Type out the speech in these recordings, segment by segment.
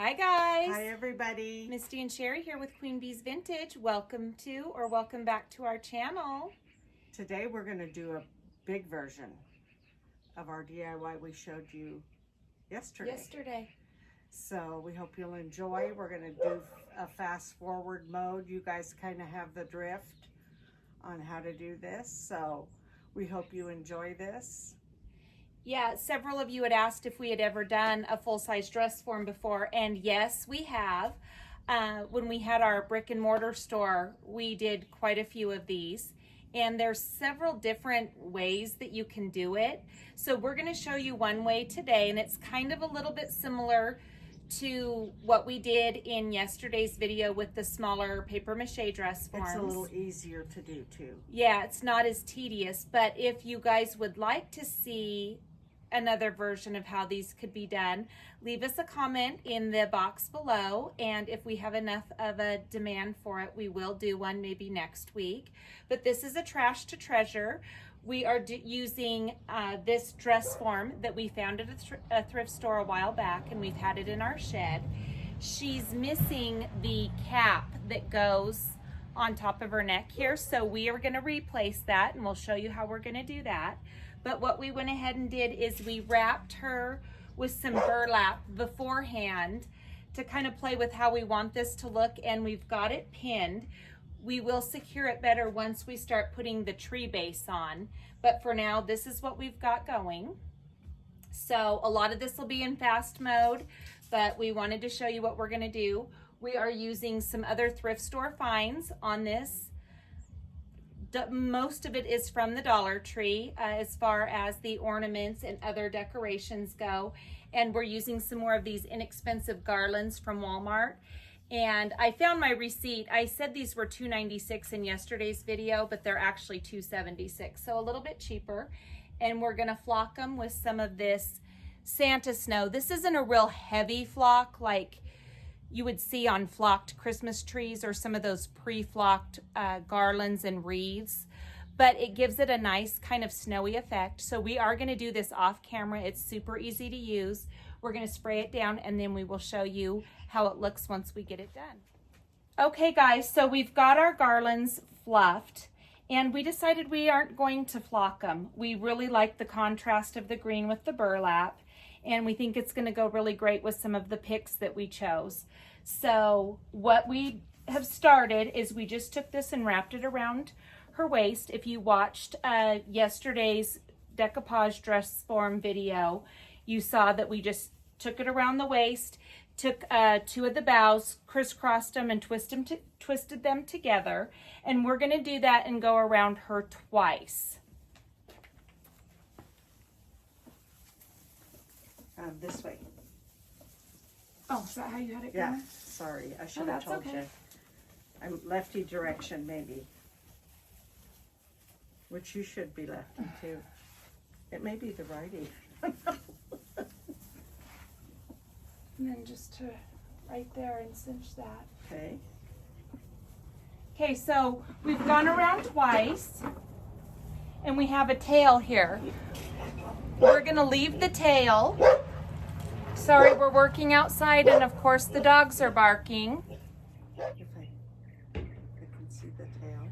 Hi guys. Hi everybody. Misty and Sherry here with Queen Bee's Vintage. Welcome to or welcome back to our channel. Today we're going to do a big version of our DIY we showed you yesterday. So we hope you'll enjoy. We're going to do a fast forward mode. You guys kind of have the drift on how to do this. So we hope you enjoy this. Yeah, several of you had asked if we had ever done a full-size dress form before, and yes, we have. When we had our brick and mortar store, we did quite a few of these, and there's several different ways that you can do it. So we're going to show you one way today, and it's kind of a little bit similar to what we did in yesterday's video with the smaller paper mache dress forms. It's a little easier to do too. Yeah, it's not as tedious, but if you guys would like to see another version of how these could be done, leave us a comment in the box below, and if we have enough of a demand for it, we will do one maybe next week. But this is a trash to treasure. We are using this dress form that we found at a thrift store a while back, and we've had it in our shed. She's missing the cap that goes on top of her neck here, so we are going to replace that, and we'll show you how we're going to do that. But what we went ahead and did is we wrapped her with some burlap beforehand to kind of play with how we want this to look, and we've got it pinned. We will secure it better once we start putting the tree base on, but for now this is what we've got going. So a lot of this will be in fast mode, but we wanted to show you what we're going to do. We are using some other thrift store finds on this. Most of it is from the Dollar Tree as far as the ornaments and other decorations go, and we're using some more of these inexpensive garlands from Walmart. And I found my receipt. I said these were $2.96 in yesterday's video, but they're actually $2.76, so a little bit cheaper. And we're gonna flock them with some of this Santa snow. This isn't a real heavy flock like you would see on flocked Christmas trees or some of those pre-flocked garlands and wreaths, but it gives it a nice kind of snowy effect. So we are going to do this off camera. It's super easy to use. We're going to spray it down, and then we will show you how it looks once we get it done. Okay guys, so we've got our garlands fluffed, and we decided we aren't going to flock them. We really like the contrast of the green with the burlap, and we think it's going to go really great with some of the picks that we chose. So what we have started is we just took this and wrapped it around her waist. If you watched yesterday's decoupage dress form video, you saw that we just took it around the waist, took two of the bows, crisscrossed them, and twisted them together. And we're going to do that and go around her twice. This way. Oh, is that how you had it Yeah, going? sorry. I should have told okay. you. I'm lefty direction maybe. Which you should be lefty too. It may be the righty. And then just to right there and cinch that. Okay. Okay, so we've gone around twice, and we have a tail here. We're gonna leave the tail. Sorry, we're working outside, and of course the dogs are barking. If I can see the tail.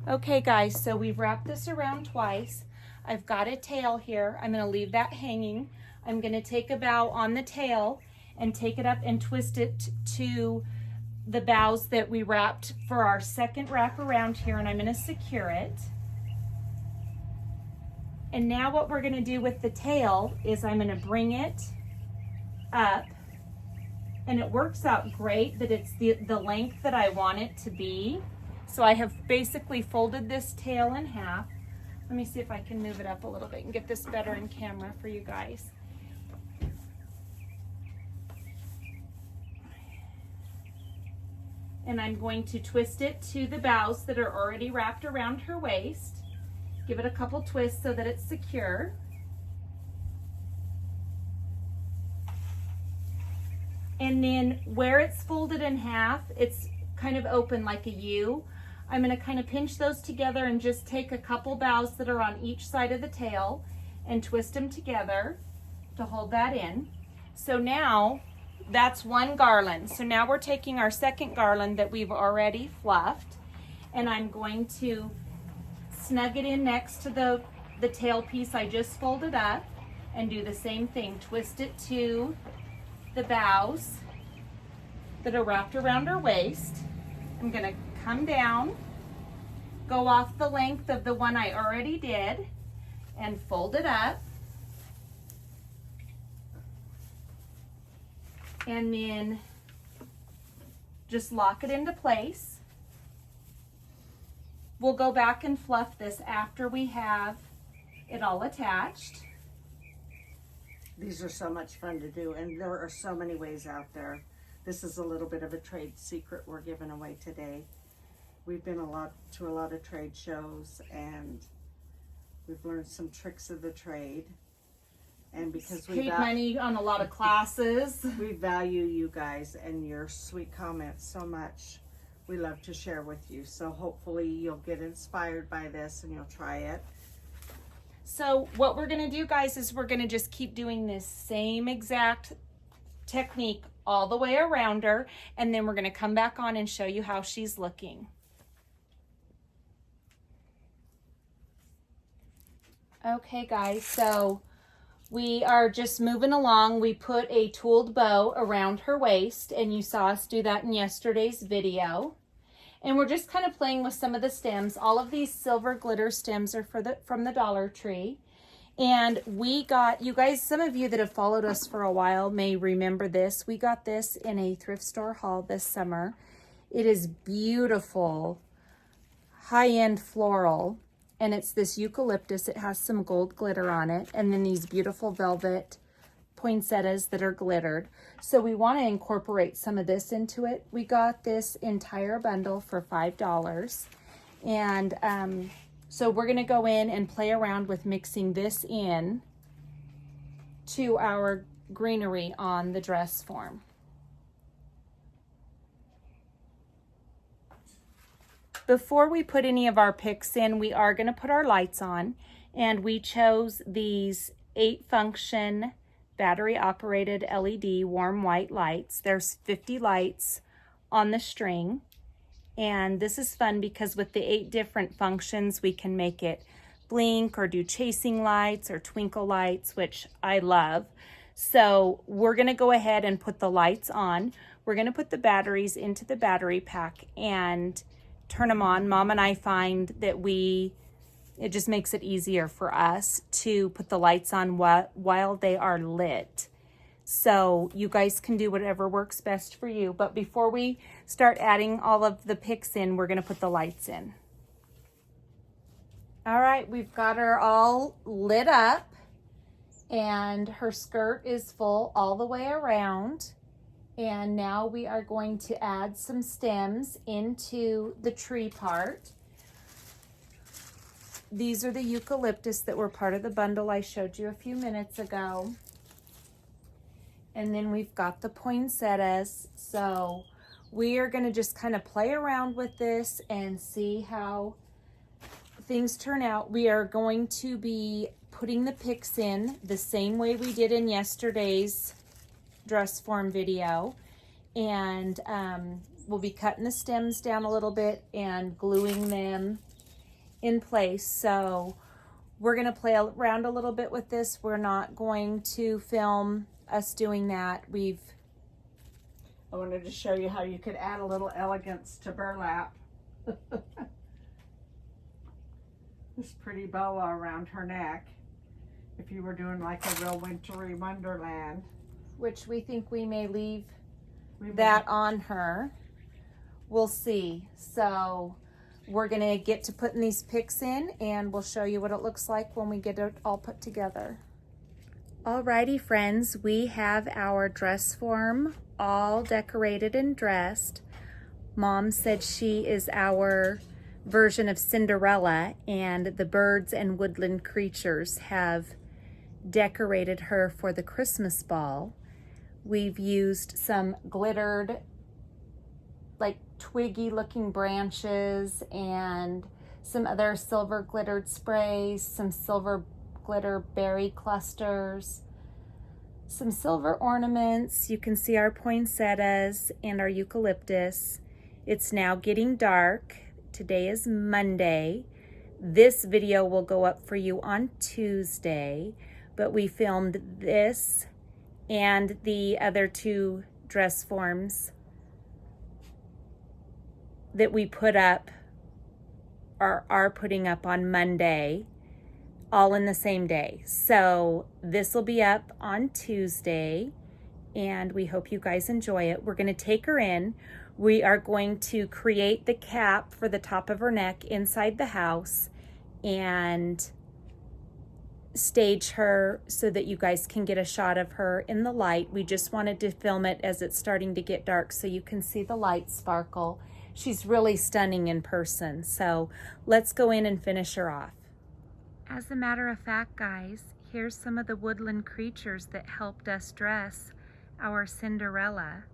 Okay guys, so we've wrapped this around twice. I've got a tail here. I'm gonna leave that hanging. I'm gonna take a bow on the tail and take it up and twist it to the bows that we wrapped for our second wrap around here, and I'm gonna secure it. And now what we're gonna do with the tail is I'm gonna bring it up, and it works out great that it's the length that I want it to be. So I have basically folded this tail in half. Let me see if I can move it up a little bit and get this better in camera for you guys. And I'm going to twist it to the bows that are already wrapped around her waist. Give it a couple twists so that it's secure. And then where it's folded in half, it's kind of open like a U. I'm going to kind of pinch those together and just take a couple bows that are on each side of the tail and twist them together to hold that in. So now that's one garland. So now we're taking our second garland that we've already fluffed, and I'm going to snug it in next to the tail piece I just folded up, and do the same thing. Twist it to the bows that are wrapped around her waist. I'm gonna come down, go off the length of the one I already did, and fold it up. And then just lock it into place. We'll go back and fluff this after we have it all attached. These are so much fun to do, and there are so many ways out there. This is a little bit of a trade secret we're giving away today. We've been to a lot of trade shows, and we've learned some tricks of the trade. And because we paid money on a lot of classes, we value you guys and your sweet comments so much. We love to share with you. So hopefully you'll get inspired by this and you'll try it. So what we're gonna do, guys, is we're gonna just keep doing this same exact technique all the way around her, and then we're gonna come back on and show you how she's looking. Okay, guys, so we are just moving along. We put a tooled bow around her waist, and you saw us do that in yesterday's video. And we're just kind of playing with some of the stems. All of these silver glitter stems are from the Dollar Tree. And we got, you guys, some of you that have followed us for a while may remember this. We got this in a thrift store haul this summer. It is beautiful, high-end floral. And it's this eucalyptus. It has some gold glitter on it. And then these beautiful velvet poinsettias that are glittered. So we want to incorporate some of this into it. We got this entire bundle for $5. And so we're going to go in and play around with mixing this in to our greenery on the dress form. Before we put any of our picks in, we are going to put our lights on, and we chose these 8-function battery operated LED warm white lights. There's 50 lights on the string, and this is fun because with the 8 different functions we can make it blink or do chasing lights or twinkle lights, which I love. So we're going to go ahead and put the lights on. We're going to put the batteries into the battery pack and turn them on. Mom and I find that it just makes it easier for us to put the lights on while they are lit. So you guys can do whatever works best for you. But before we start adding all of the picks in, we're going to put the lights in. All right, we've got her all lit up, and her skirt is full all the way around. And now we are going to add some stems into the tree part. These are the eucalyptus that were part of the bundle I showed you a few minutes ago. And then we've got the poinsettias. So we are going to just kind of play around with this and see how things turn out. We are going to be putting the picks in the same way we did in yesterday's dress form video, and we'll be cutting the stems down a little bit and gluing them in place. So we're going to play around a little bit with this. We're not going to film us doing that. I wanted to show you how you could add a little elegance to burlap. This pretty boa around her neck, if you were doing like a real wintry wonderland. Which we think we may leave that on her. We'll see. So we're going to get to putting these picks in, and we'll show you what it looks like when we get it all put together. Alrighty, friends, we have our dress form all decorated and dressed. Mom said she is our version of Cinderella, and the birds and woodland creatures have decorated her for the Christmas ball. We've used some glittered, like twiggy looking branches, and some other silver glittered sprays, some silver glitter berry clusters, some silver ornaments. You can see our poinsettias and our eucalyptus. It's now getting dark. Today is Monday. This video will go up for you on Tuesday, but we filmed this and the other 2 dress forms that we put up or are putting up on Monday, all in the same day. So this will be up on Tuesday, and we hope you guys enjoy it. We're going to take her in. We are going to create the cap for the top of her neck inside the house and stage her so that you guys can get a shot of her in the light. We just wanted to film it as it's starting to get dark so you can see the light sparkle. She's really stunning in person. So let's go in and finish her off. As a matter of fact, guys, here's some of the woodland creatures that helped us dress our Cinderella.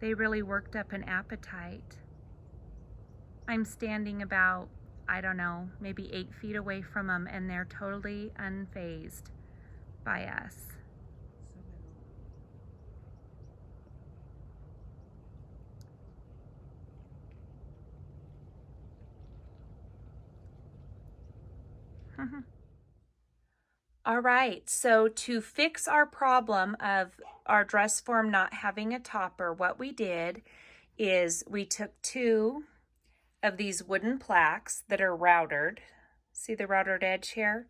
They really worked up an appetite. I'm standing about, I don't know, maybe 8 feet away from them, and they're totally unfazed by us. All right, so to fix our problem of our dress form not having a topper, what we did is we took 2 of these wooden plaques that are routered. See the routered edge here?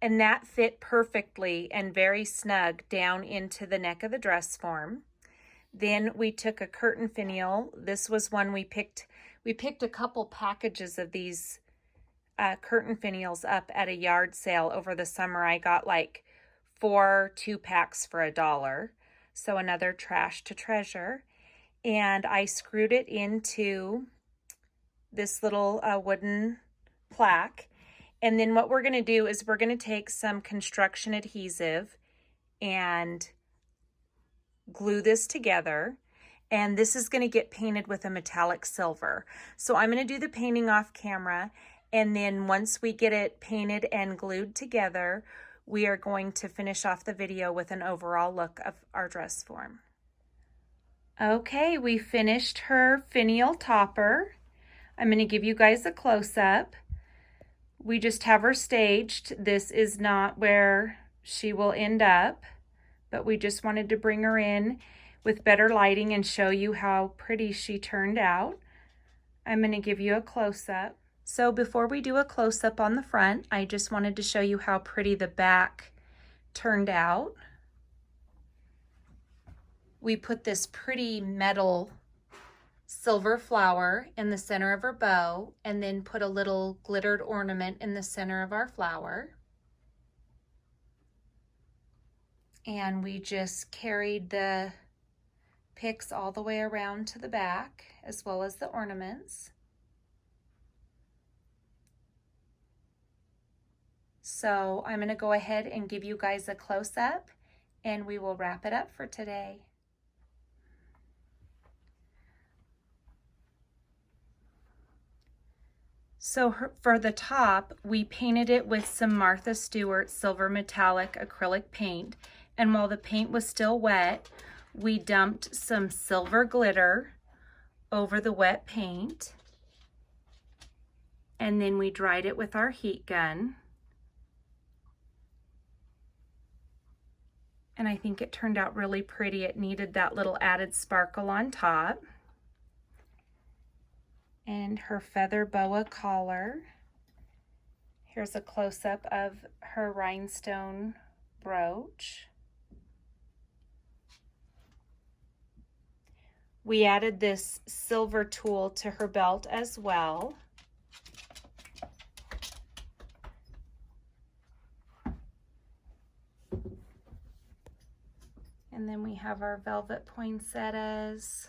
And that fit perfectly and very snug down into the neck of the dress form. Then we took a curtain finial. This was one we picked. We picked a couple packages of these curtain finials up at a yard sale over the summer. I got like 4 2-packs for $1. So another trash to treasure. And I screwed it into this little wooden plaque. And then what we're going to do is we're going to take some construction adhesive and glue this together. And this is going to get painted with a metallic silver. So I'm going to do the painting off camera. And then once we get it painted and glued together, we are going to finish off the video with an overall look of our dress form. Okay, we finished her finial topper. I'm going to give you guys a close-up. We just have her staged. This is not where she will end up, but we just wanted to bring her in with better lighting and show you how pretty she turned out. I'm going to give you a close-up. So before we do a close-up on the front, I just wanted to show you how pretty the back turned out. We put this pretty metal silver flower in the center of her bow and then put a little glittered ornament in the center of our flower. And we just carried the picks all the way around to the back as well as the ornaments. So I'm going to go ahead and give you guys a close-up and we will wrap it up for today. So for the top, we painted it with some Martha Stewart silver metallic acrylic paint. And while the paint was still wet, we dumped some silver glitter over the wet paint. And then we dried it with our heat gun. And I think it turned out really pretty. It needed that little added sparkle on top. And her feather boa collar. Here's a close-up of her rhinestone brooch. We added this silver tulle to her belt as well. And then we have our velvet poinsettias,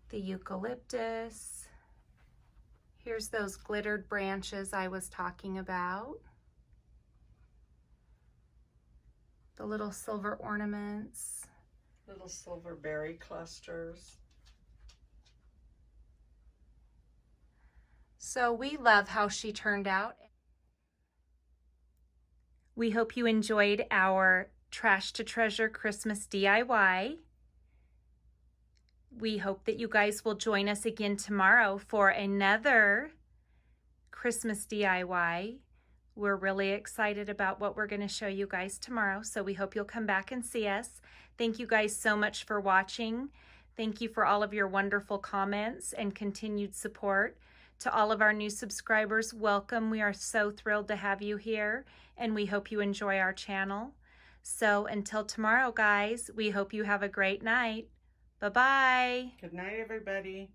the eucalyptus. Here's those glittered branches I was talking about. The little silver ornaments. Little silver berry clusters. So we love how she turned out. We hope you enjoyed our Trash to Treasure Christmas DIY. We hope that you guys will join us again tomorrow for another Christmas DIY. We're really excited about what we're going to show you guys tomorrow, so we hope you'll come back and see us. Thank you guys so much for watching. Thank you for all of your wonderful comments and continued support. To all of our new subscribers, welcome. We are so thrilled to have you here, and we hope you enjoy our channel. So until tomorrow, guys, we hope you have a great night. Bye-bye. Good night, everybody.